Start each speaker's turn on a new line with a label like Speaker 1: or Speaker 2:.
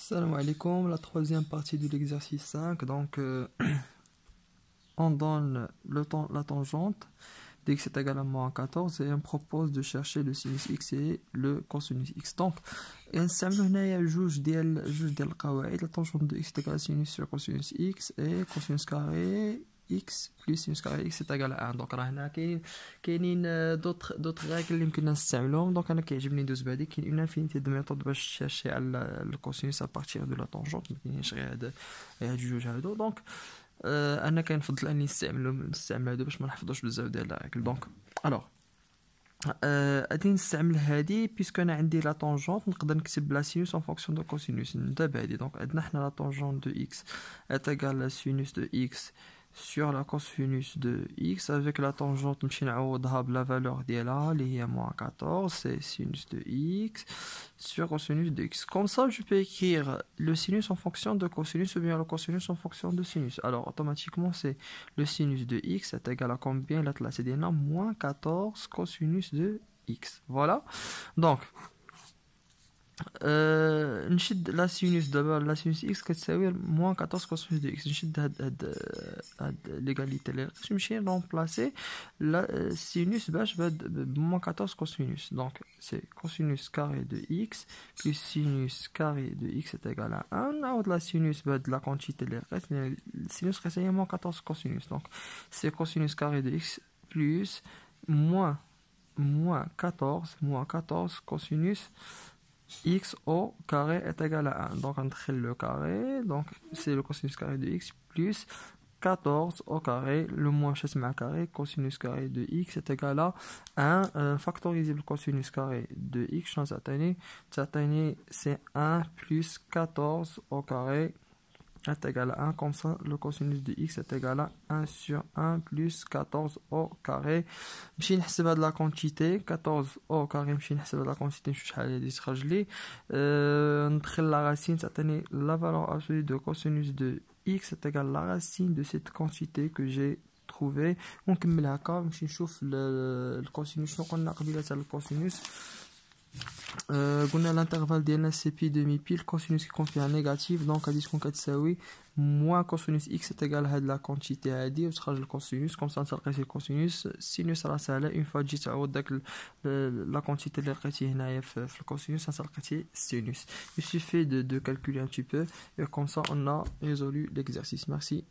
Speaker 1: Salam alaikum, la troisième partie de l'exercice 5. Donc, on donne la tangente dx est égal à moins 14 et on propose de chercher le sinus x et le cosinus x. Donc, نستعملوا هنايا جوج ديال القواعد. La tangente de x est égal à sinus sur cosinus x et cosinus carré x plus sinus carré x est égal à 1. Donc راه هنا كاينين دوطخ ريغل اللي يمكننا نستعملوهم. دونك انا كيعجبني ندوز بهادي. كاين اون انفينيتي دو ميثود باش تشيرشي على الكوسينوس ا بارتير دو لا طونجونت. مكاينينش غير هاد جوج هادو. دونك انا كنفضل اني نستعمل هادو باش ما نحفظوش بزاف ديال الريغل. دونك الوغ غادي نستعمل هادي بيسكو انا عندي لا طونجونت نقدر نكتب لا سينوس اون فونكسيون دو كوسينوس. نبدا بهادي. دونك عندنا حنا لا طونجونت دو x est égal à la sinus de x sur la cosinus de x avec la tangente نمشي نعوضها بلا valeur ديالها اللي هي moins 14 c'est sinus de x sur cosinus de x. Comme ça je peux écrire le sinus en fonction de cosinus ou bien le cosinus en fonction de sinus. Alors automatiquement c'est le sinus de x est égal à combien la classe est moins 14 cosinus de x. Voilà. Donc نشد لا سينوس دابا لا سينوس اكس كتساوي موان 14 كوسينوس دو اكس. نشد هاد ليغاليتي اللي لقيت نمشي نرومبلاسي لا سينوس باش بهاد موان 14 كوسينوس. دونك سي كوسينوس كاري دو اكس بلس سينوس كاري دو اكس est égal à 1. نعوض لا سينوس بهاد لا كونتيتي اللي لقيت. السينوس لقيت هي موان 14 كوسينوس. دونك سي كوسينوس كاري دو اكس بلس موان 14 cosinus x au carré est égal à 1. Donc on crée le carré, donc c'est le cosinus carré de x plus 14 au carré, le moins chasse ma carré, cosinus carré de x est égal à 1. Factoriser le cosinus carré de x, c'est 1 plus 14 au carré est égal à 1. Comme ça, le cosinus de x est égal à 1 sur 1 plus 14 au carré. نمشي نحسب هاد لا كونتيتي 14 au carré. نمشي نحسب هاد لا كونتيتي نشوف شحال هادي تخرج لي. ندخل لا راسين تعطيني la valeur absolue de cosinus de x est égal à la racine de cette quantité que j'ai trouvé. ونكمل هكا نمشي نشوف الكوسينوس. شنو قلنا قبيله تاع الكوسينوس؟ قلنا l'intervalle ديالنا سي بي دمي بي. الكوسينوس كيكون فيها نيجاتيف دونك غادي تكون كتساوي موان كوسينوس اكس تيغال هاد لا كونتيتي هادي وتخرج الكوسينوس. كوم سا انت لقيتي الكوسينوس السينوس راه ساهله. اون فوا تجي تعوض داك لا كونتيتي اللي لقيتي هنايا في الكوسينوس انت لقيتي السينوس. Il suffit de calculer un petit peu et comme ça on a résolu l'exercice. Merci.